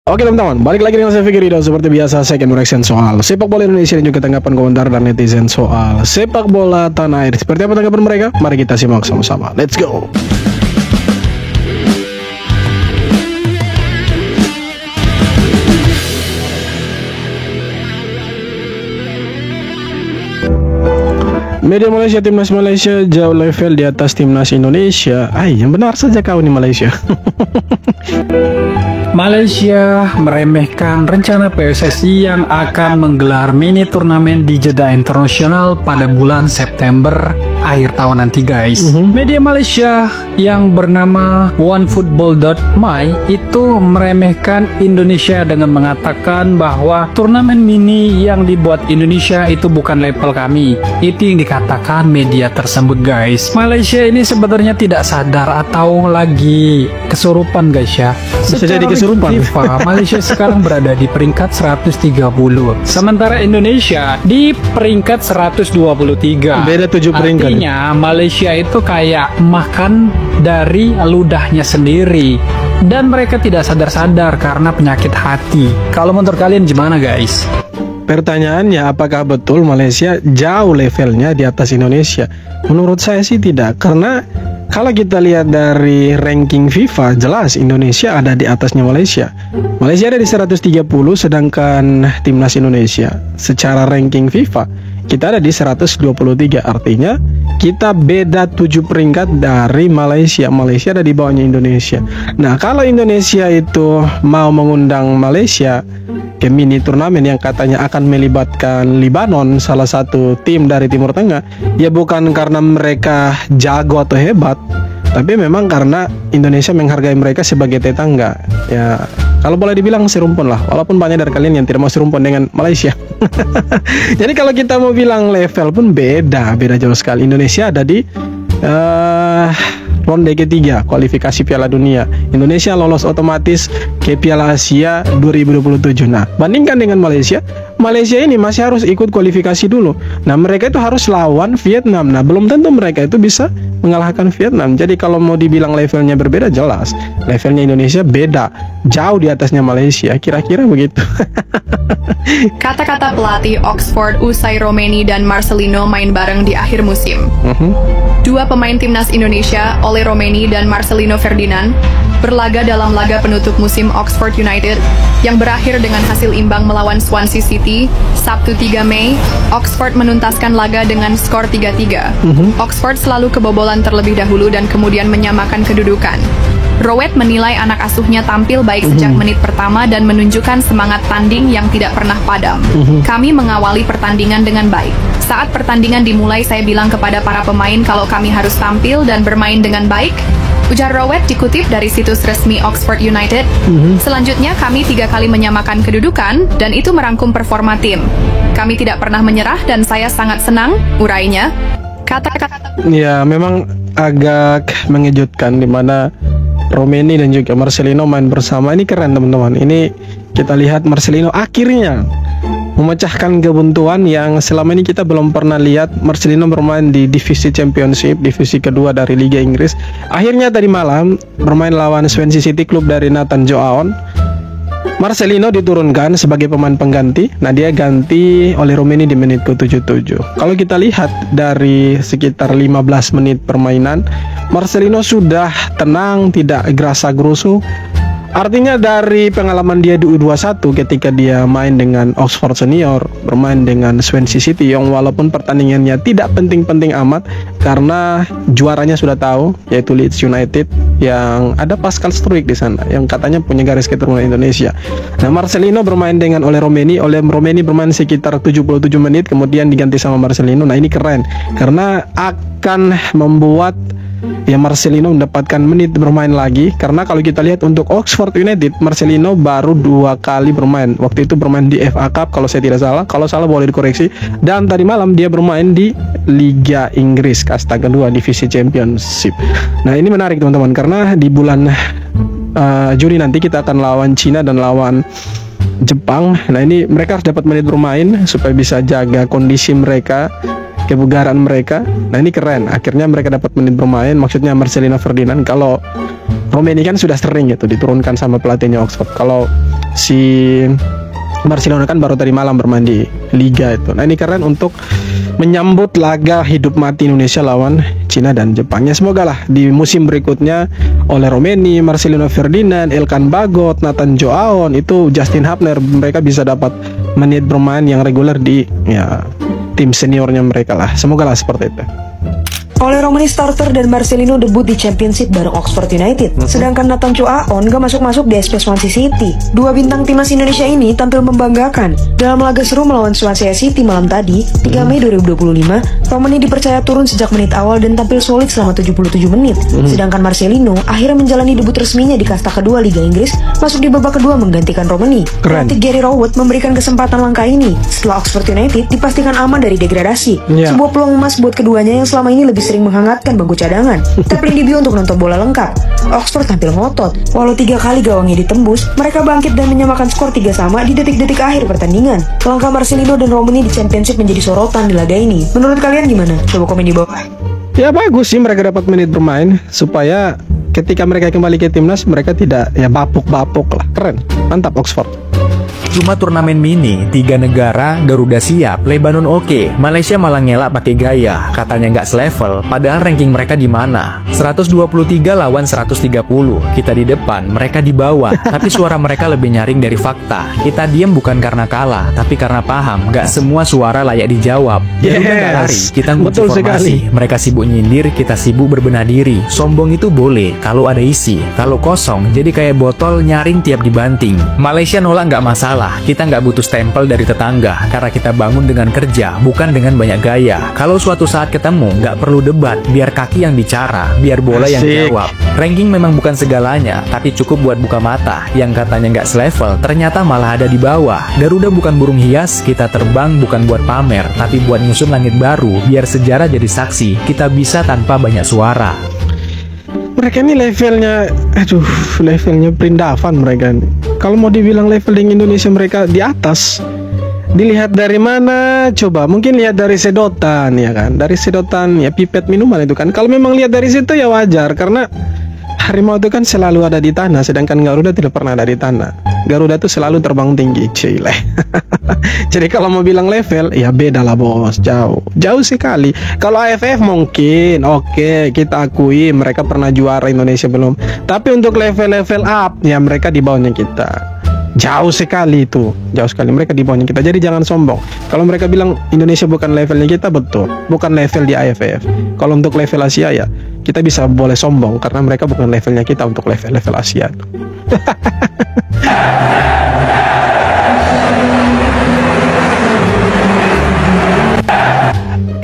Oke teman-teman, balik lagi dengan saya Fikri dan seperti biasa saya akan mereaction soal sepak bola Indonesia dan juga tanggapan komentar dan netizen soal sepak bola tanah air. Seperti apa tanggapan mereka? Mari kita simak sama-sama. Let's go. Media Malaysia, timnas Malaysia jauh level di atas timnas Indonesia. Yang benar saja kau nih Malaysia. Malaysia meremehkan rencana PSSI yang akan menggelar mini turnamen di Jeddah Internasional pada bulan September akhir tahun nanti guys. Media Malaysia yang bernama OneFootball.my itu meremehkan Indonesia dengan mengatakan bahwa turnamen mini yang dibuat Indonesia itu bukan level kami. Itu yang dikatakan media tersebut guys. Malaysia ini sebenarnya tidak sadar atau lagi kesurupan guys ya. Bisa jadi kesurupan. FIFA, Malaysia sekarang berada di peringkat 130. Sementara Indonesia di peringkat 123. Beda 7 peringkat. Artinya Malaysia itu kayak makan dari ludahnya sendiri. Dan mereka tidak sadar-sadar karena penyakit hati. Kalau menurut kalian gimana guys? Pertanyaannya, apakah betul Malaysia jauh levelnya di atas Indonesia? Menurut saya sih tidak, karena kalau kita lihat dari ranking FIFA, jelas Indonesia ada di atasnya Malaysia. Malaysia ada di 130, sedangkan timnas Indonesia secara ranking FIFA kita ada di 123. Artinya kita beda 7 peringkat dari Malaysia. Malaysia ada di bawahnya Indonesia. Nah, kalau Indonesia itu mau mengundang Malaysia ke mini turnamen yang katanya akan melibatkan Lebanon, salah satu tim dari Timur Tengah, ya bukan karena mereka jago atau hebat, tapi memang karena Indonesia menghargai mereka sebagai tetangga. Ya, kalau boleh dibilang serumpun lah, walaupun banyak dari kalian yang tidak mau serumpun dengan Malaysia. Jadi kalau kita mau bilang level pun beda jauh sekali. Indonesia ada di ronde ketiga kualifikasi Piala Dunia. Indonesia lolos otomatis ke Piala Asia 2027. Nah, bandingkan dengan Malaysia, Malaysia ini masih harus ikut kualifikasi dulu. Nah, mereka itu harus lawan Vietnam. Nah, belum tentu mereka itu bisa mengalahkan Vietnam. Jadi kalau mau dibilang levelnya berbeda, jelas levelnya Indonesia beda, jauh di atasnya Malaysia. Kira-kira begitu. Kata-kata pelatih Oxford usai Romeni dan Marcelino main bareng di akhir musim. Dua pemain timnas Indonesia, Ole Romeni dan Marcelino Ferdinand, berlaga dalam laga penutup musim Oxford United yang berakhir dengan hasil imbang melawan Swansea City Sabtu 3 Mei. Oxford menuntaskan laga dengan skor 3-3. Oxford selalu kebobolan terlebih dahulu dan kemudian menyamakan kedudukan. Rowett menilai anak asuhnya tampil baik sejak menit pertama dan menunjukkan semangat tanding yang tidak pernah padam. Kami mengawali pertandingan dengan baik. Saat pertandingan dimulai, saya bilang kepada para pemain kalau kami harus tampil dan bermain dengan baik, ujar Rowett dikutip dari situs resmi Oxford United. Selanjutnya kami 3 kali menyamakan kedudukan dan itu merangkum performa tim. Kami tidak pernah menyerah dan saya sangat senang, urainya. Kata-kata ya memang agak mengejutkan di mana Romeni dan juga Marcelino main bersama. Ini keren teman-teman. Ini kita lihat Marcelino akhirnya memecahkan kebuntuan yang selama ini kita belum pernah lihat. Marcelino bermain di divisi Championship, divisi kedua dari Liga Inggris. Akhirnya tadi malam bermain lawan Swansea City, klub dari Nathan Joaon. Marcelino diturunkan sebagai pemain pengganti. Nah, dia ganti oleh Romeni di menit ke-77. Kalau kita lihat dari sekitar 15 menit permainan, Marcelino sudah tenang, tidak gerasa-gerusu. Artinya dari pengalaman dia di U21 ketika dia main dengan Oxford Senior, bermain dengan Swansea City yang walaupun pertandingannya tidak penting-penting amat karena juaranya sudah tahu, yaitu Leeds United, yang ada Pascal Struijk di sana yang katanya punya garis keturunan Indonesia. Nah, Marcelino bermain dengan Ole Romeni bermain sekitar 77 menit kemudian diganti sama Marcelino. Nah, ini keren karena akan membuat ya Marcelino mendapatkan menit bermain lagi, karena kalau kita lihat untuk Oxford United, Marcelino baru 2 kali bermain. Waktu itu bermain di FA Cup kalau saya tidak salah, kalau salah boleh dikoreksi. Dan tadi malam dia bermain di Liga Inggris kasta kedua, divisi Championship. Nah, ini menarik teman-teman karena di bulan Juni nanti kita akan lawan Cina dan lawan Jepang. Nah, ini mereka harus dapat menit bermain supaya bisa jaga kondisi mereka, kebugaran mereka. Nah, ini keren, akhirnya mereka dapat menit bermain. Maksudnya Marcelino Ferdinand. Kalau Romeni kan sudah sering gitu diturunkan sama pelatihnya Oxford. Kalau si Barcelona kan baru tadi malam bermain di Liga itu. Nah ini keren untuk menyambut laga hidup mati Indonesia lawan Cina dan Jepang. Ya semoga lah di musim berikutnya oleh Romeni, Marcelino Ferdinand, Elkan Bagot, Nathan Joaon, itu Justin Hapner, mereka bisa dapat menit bermain yang reguler di tim seniornya mereka lah. Semoga lah seperti itu. Oleh Romeni starter dan Marcelino debut di Championship bareng Oxford United. Sedangkan Nathan Joaon gak masuk-masuk di SP Swansea City. Dua bintang timnas Indonesia ini tampil membanggakan. Dalam laga seru melawan Swansea City malam tadi, 3 Mei 2025, Romeni dipercaya turun sejak menit awal dan tampil solid selama 77 menit. Sedangkan Marcelino akhirnya menjalani debut resminya di kasta kedua Liga Inggris, masuk di babak kedua menggantikan Romeni. Pelatih Gary Rowett memberikan kesempatan langkah ini setelah Oxford United dipastikan aman dari degradasi. Sebuah peluang emas buat keduanya yang selama ini lebih sering menghangatkan bangku cadangan. Tapping debut untuk nonton bola lengkap. Oxford tampil ngotot. Walau 3 kali gawangnya ditembus, mereka bangkit dan menyamakan skor 3-3 di detik-detik akhir pertandingan. Langkah Marcelino dan Romeni di Championship menjadi sorotan di laga ini. Menurut kalian gimana? Coba komen di bawah. Ya bagus sih mereka dapat menit bermain supaya ketika mereka kembali ke timnas mereka tidak bapuk-bapuk lah. Keren, mantap Oxford. Cuma turnamen mini, 3 negara, Garuda siap, Lebanon oke, Malaysia malah ngelak pakai gaya, katanya nggak selevel, padahal ranking mereka di mana? 123 lawan 130, kita di depan, mereka di bawah, tapi suara mereka lebih nyaring dari fakta. Kita diem bukan karena kalah, tapi karena paham, nggak semua suara layak dijawab. Garuda nggak lari, kita ngunci formasi, mereka sibuk nyindir, kita sibuk berbenah diri. Sombong itu boleh, kalau ada isi, kalau kosong, jadi kayak botol nyaring tiap dibanting. Malaysia nolak nggak masalah. Kita nggak butuh stempel dari tetangga, karena kita bangun dengan kerja, bukan dengan banyak gaya. Kalau suatu saat ketemu, nggak perlu debat, biar kaki yang bicara, biar bola yang jawab. Ranking memang bukan segalanya, tapi cukup buat buka mata. Yang katanya nggak selevel, ternyata malah ada di bawah. Garuda bukan burung hias, kita terbang bukan buat pamer, tapi buat nyusun langit baru, biar sejarah jadi saksi, kita bisa tanpa banyak suara. Mereka ini levelnya perindavan mereka ini. Kalau mau dibilang leveling Indonesia mereka di atas. Dilihat dari mana? Coba mungkin lihat dari sedotan ya kan. Dari sedotan ya pipet minuman itu kan. Kalau memang lihat dari situ ya wajar karena harimau itu kan selalu ada di tanah, sedangkan Garuda tidak pernah ada di tanah. Garuda itu selalu terbang tinggi, cile. Jadi kalau mau bilang level, ya beda lah bos, jauh sekali. Kalau AFF mungkin, oke, kita akui mereka pernah juara, Indonesia belum. Tapi untuk level up, ya mereka di bawahnya kita. Jauh sekali itu, jauh sekali mereka di bawahnya kita. Jadi jangan sombong. Kalau mereka bilang Indonesia bukan levelnya kita, betul, bukan level di AFF. Kalau untuk level Asia ya kita bisa boleh sombong karena mereka bukan levelnya kita untuk level Asia.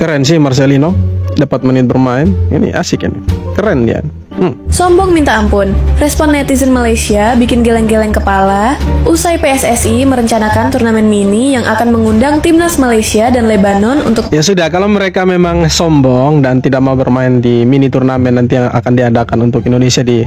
Keren sih Marcelino dapat menit bermain. Ini asik ini. Keren dia. Sombong minta ampun. Respon netizen Malaysia bikin geleng-geleng kepala usai PSSI merencanakan turnamen mini yang akan mengundang timnas Malaysia dan Lebanon untuk... Ya sudah, kalau mereka memang sombong dan tidak mau bermain di mini turnamen nanti yang akan diadakan untuk Indonesia di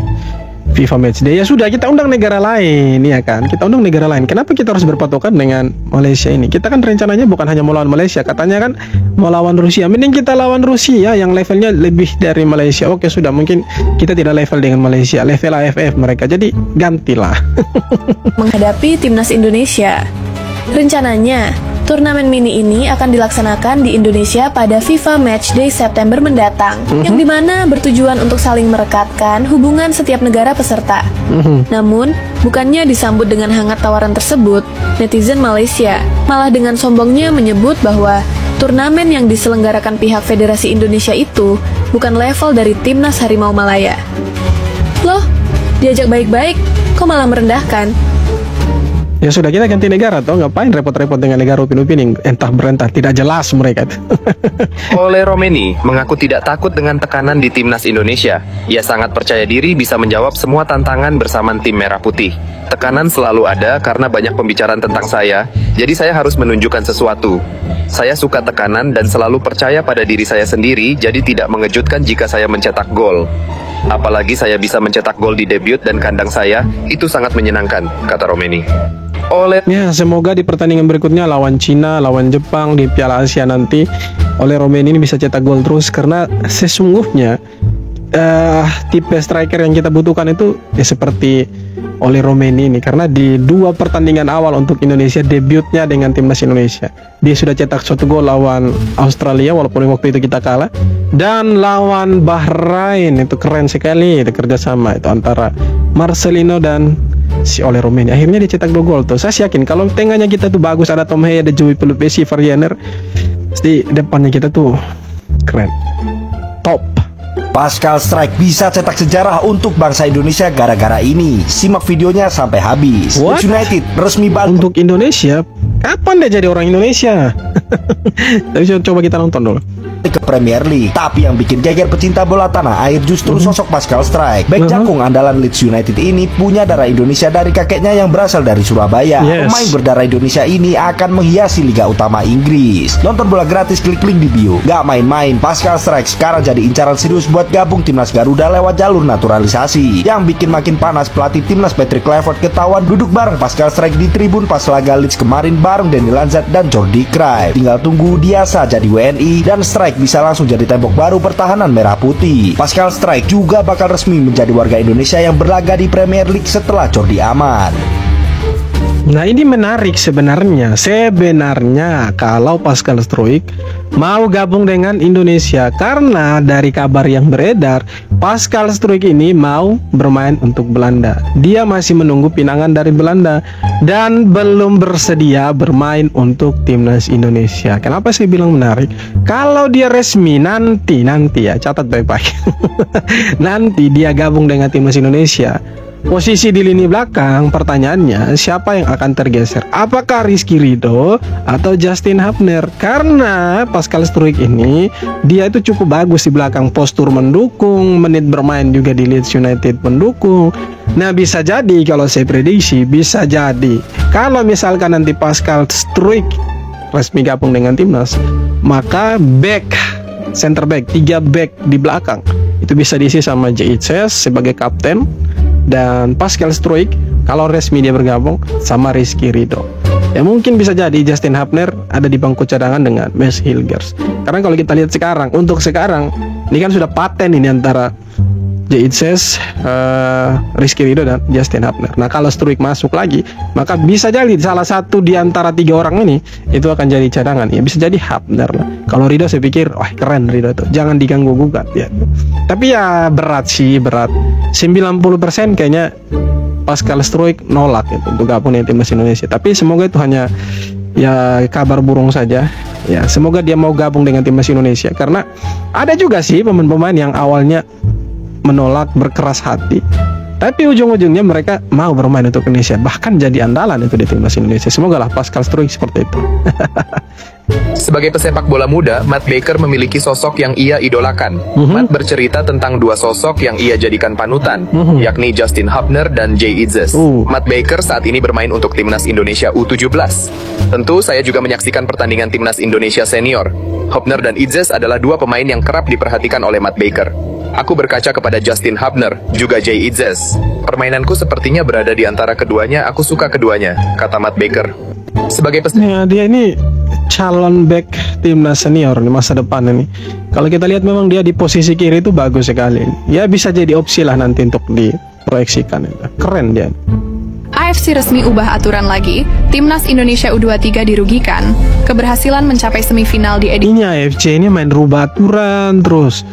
FIFA Matchday, ya sudah kita undang negara lain, ya kan? Kita undang negara lain. Kenapa kita harus berpatokan dengan Malaysia ini? Kita kan rencananya bukan hanya mau lawan Malaysia, katanya kan mau lawan Rusia. Mending kita lawan Rusia yang levelnya lebih dari Malaysia. Oke, sudah, mungkin kita tidak level dengan Malaysia, level AFF mereka. Jadi gantilah. menghadapi timnas Indonesia. Rencananya, turnamen mini ini akan dilaksanakan di Indonesia pada FIFA Matchday September mendatang, yang dimana bertujuan untuk saling merekatkan hubungan setiap negara peserta. Namun, bukannya disambut dengan hangat tawaran tersebut, netizen Malaysia malah dengan sombongnya menyebut bahwa turnamen yang diselenggarakan pihak Federasi Indonesia itu bukan level dari timnas Harimau Malaya. Loh, diajak baik-baik, kok malah merendahkan? Ya sudah, kita ganti negara toh, ngapain repot-repot dengan negara Upin-Upin yang entah berentah, tidak jelas mereka. Ole Romeni mengaku tidak takut dengan tekanan di timnas Indonesia. Ia sangat percaya diri bisa menjawab semua tantangan bersama tim Merah Putih. Tekanan selalu ada karena banyak pembicaraan tentang saya, jadi saya harus menunjukkan sesuatu. Saya suka tekanan dan selalu percaya pada diri saya sendiri, jadi tidak mengejutkan jika saya mencetak gol. Apalagi saya bisa mencetak gol di debut dan kandang saya, itu sangat menyenangkan, kata Romeni. Ya, semoga di pertandingan berikutnya lawan Cina, lawan Jepang di Piala Asia nanti Ole Romeni ini bisa cetak gol terus, karena sesungguhnya tipe striker yang kita butuhkan itu ya seperti oleh Romeni ini, karena di 2 pertandingan awal untuk Indonesia, debutnya dengan timnas Indonesia, dia sudah cetak 1 gol lawan Australia walaupun waktu itu kita kalah, dan lawan Bahrain. Itu keren sekali itu kerjasama itu antara Marcelino dan si Ole Romeni. Akhirnya dia cetak 2 gol tuh. Saya yakin kalau tengahnya kita tuh bagus, ada Tom Hey, ada Joey Pelupesi, Varjaner, pasti depannya kita tuh keren, top. Pascal Struijk bisa cetak sejarah untuk bangsa Indonesia gara-gara ini. Simak videonya sampai habis. What? Leeds United resmi balik Untuk Indonesia, kapan dia jadi orang Indonesia? Tapi coba kita nonton dulu. ke Premier League. Tapi yang bikin geger pecinta bola tanah air justru sosok Pascal Struijk. Bek jakung andalan Leeds United ini punya darah Indonesia dari kakeknya yang berasal dari Surabaya. Yes. Pemain berdarah Indonesia ini akan menghiasi Liga Utama Inggris. Nonton bola gratis, klik link di bio. Gak main-main, Pascal Struijk sekarang jadi incaran serius buat gabung timnas Garuda lewat jalur naturalisasi. Yang bikin makin panas, pelatih timnas Patrick Kluivert ketahuan duduk bareng Pascal Struijk di tribun pas laga Leeds kemarin bareng Danny Lanzat dan Jordi Cruijff. Tinggal tunggu dia jadi WNI dan Struijk bisa langsung jadi tembok baru pertahanan merah putih. Pascal Struijk juga bakal resmi menjadi warga Indonesia yang berlaga di Premier League setelah Jordi aman. Nah, ini menarik sebenarnya kalau Pascal Struijk mau gabung dengan Indonesia, karena dari kabar yang beredar Pascal Struijk ini mau bermain untuk Belanda. Dia masih menunggu pinangan dari Belanda dan belum bersedia bermain untuk timnas Indonesia. Kenapa saya bilang menarik? Kalau dia resmi nanti ya, catat baik-baik. Nanti dia gabung dengan timnas Indonesia, posisi di lini belakang, pertanyaannya siapa yang akan tergeser? Apakah Rizky Ridho atau Justin Hubner? Karena Pascal Struijk ini dia itu cukup bagus di belakang, postur mendukung, menit bermain juga di Leeds United mendukung. Nah, bisa jadi kalau saya prediksi, bisa jadi kalau misalkan nanti Pascal Struijk resmi gabung dengan timnas, maka center back 3 back di belakang itu bisa diisi sama JICS sebagai kapten, dan Pascal Struijk kalau resmi dia bergabung sama Rizky Ridho. Ya mungkin bisa jadi Justin Hubner ada di bangku cadangan dengan Mads Hilgers. Karena kalau kita lihat untuk sekarang ini kan sudah paten ini antara JICS, Rizky Ridho dan Justin Hubner. Nah, kalau Struijk masuk lagi, maka bisa jadi salah satu di antara 3 orang ini itu akan jadi cadangan. Ya bisa jadi Hubner lah. Kalau Ridho saya pikir, wah keren Ridho tuh, jangan diganggu gugat ya. Tapi ya berat. 90% kayaknya Pascal Struijk nolak gitu untuk gabung dengan timnas Indonesia. Tapi semoga itu hanya ya kabar burung saja. Ya semoga dia mau gabung dengan timnas Indonesia, karena ada juga sih pemain-pemain yang awalnya menolak berkeras hati, tapi ujung-ujungnya mereka mau bermain untuk Indonesia, bahkan jadi andalan itu di timnas Indonesia. Semoga lah Pascal Struijk seperti itu. Sebagai pesepak bola muda, Matt Baker memiliki sosok yang ia idolakan. Matt bercerita tentang 2 sosok yang ia jadikan panutan, yakni Justin Hubner dan Jay Itzes. Matt Baker saat ini bermain untuk timnas Indonesia U17. Tentu saya juga menyaksikan pertandingan timnas Indonesia senior. Hubner dan Itzes adalah 2 pemain yang kerap diperhatikan oleh Matt Baker. Aku berkaca kepada Justin Hubner, juga Jay Itzes. Permainanku sepertinya berada di antara keduanya, aku suka keduanya, kata Matt Baker. Sebagai ya, dia ini calon back timnas senior di masa depan ini. Kalau kita lihat memang dia di posisi kiri itu bagus sekali. Ya bisa jadi opsi lah nanti untuk diproyeksikan. Keren dia. AFC resmi ubah aturan lagi, timnas Indonesia U23 dirugikan. Keberhasilan mencapai semifinal di edisi ini AFC ini main rubah aturan terus.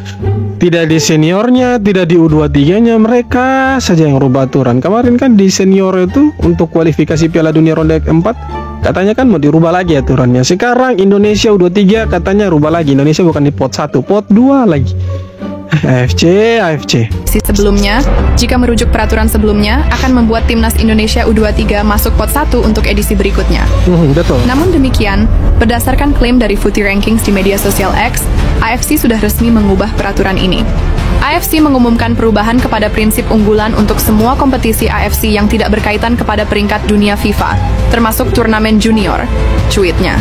Tidak di seniornya, tidak di U23-nya, mereka saja yang rubah aturan. Kemarin kan di senior itu untuk kualifikasi Piala Dunia ronde keempat, katanya kan mau dirubah lagi aturannya. Sekarang Indonesia U23 katanya rubah lagi. Indonesia bukan di pot 1, pot 2 lagi. AFC. sebelumnya, jika merujuk peraturan sebelumnya, akan membuat timnas Indonesia U23 masuk pot 1 untuk edisi berikutnya. Betul. Namun demikian, berdasarkan klaim dari Footy Rankings di media sosial X, AFC sudah resmi mengubah peraturan ini. AFC mengumumkan perubahan kepada prinsip unggulan untuk semua kompetisi AFC yang tidak berkaitan kepada peringkat dunia FIFA, termasuk turnamen junior, cuitnya.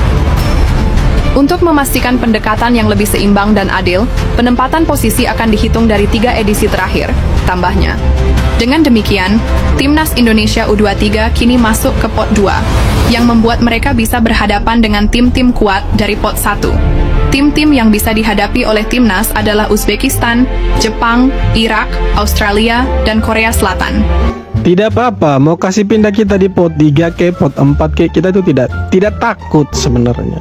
Untuk memastikan pendekatan yang lebih seimbang dan adil, penempatan posisi akan dihitung dari 3 edisi terakhir, tambahnya. Dengan demikian, timnas Indonesia U23 kini masuk ke pot 2, yang membuat mereka bisa berhadapan dengan tim-tim kuat dari pot 1. Tim-tim yang bisa dihadapi oleh timnas adalah Uzbekistan, Jepang, Irak, Australia, dan Korea Selatan. Tidak apa-apa, mau kasih pindah kita di pot 3 ke pot 4 ke, kita itu tidak takut sebenarnya.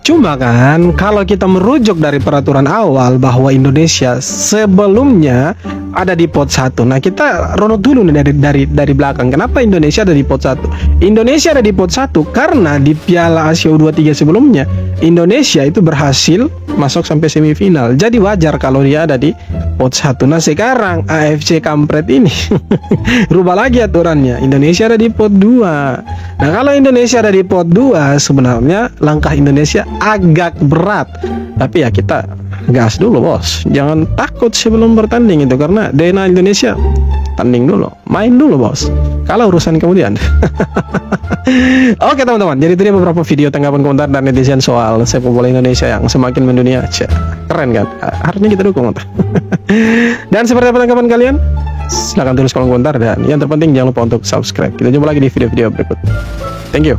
Cuma kan kalau kita merujuk dari peraturan awal bahwa Indonesia sebelumnya ada di pot 1. Nah, kita runut dulu nih dari belakang. Kenapa Indonesia ada di pot 1? Indonesia ada di pot 1 karena di Piala Asia U23 sebelumnya Indonesia itu berhasil masuk sampai semifinal. Jadi wajar kalau dia ada di pot 1. Nah, sekarang AFC kampret ini rubah lagi aturannya. Indonesia ada di pot 2. Nah, kalau Indonesia ada di pot 2, sebenarnya langkah Indonesia agak berat. Tapi ya kita gas dulu, Bos. Jangan takut sebelum bertanding itu, karena DNA Indonesia tanding dulu, main dulu, Bos. Kalau urusan kemudian. Oke, teman-teman. Jadi itu dia beberapa video tanggapan komentar dan netizen soal sepak bola Indonesia yang semakin mendunia. Keren kan? Harusnya kita dukung. Dan seperti apa tanggapan kalian? Silahkan tulis kolom komentar, dan yang terpenting jangan lupa untuk subscribe. Kita jumpa lagi di video-video berikut. Thank you.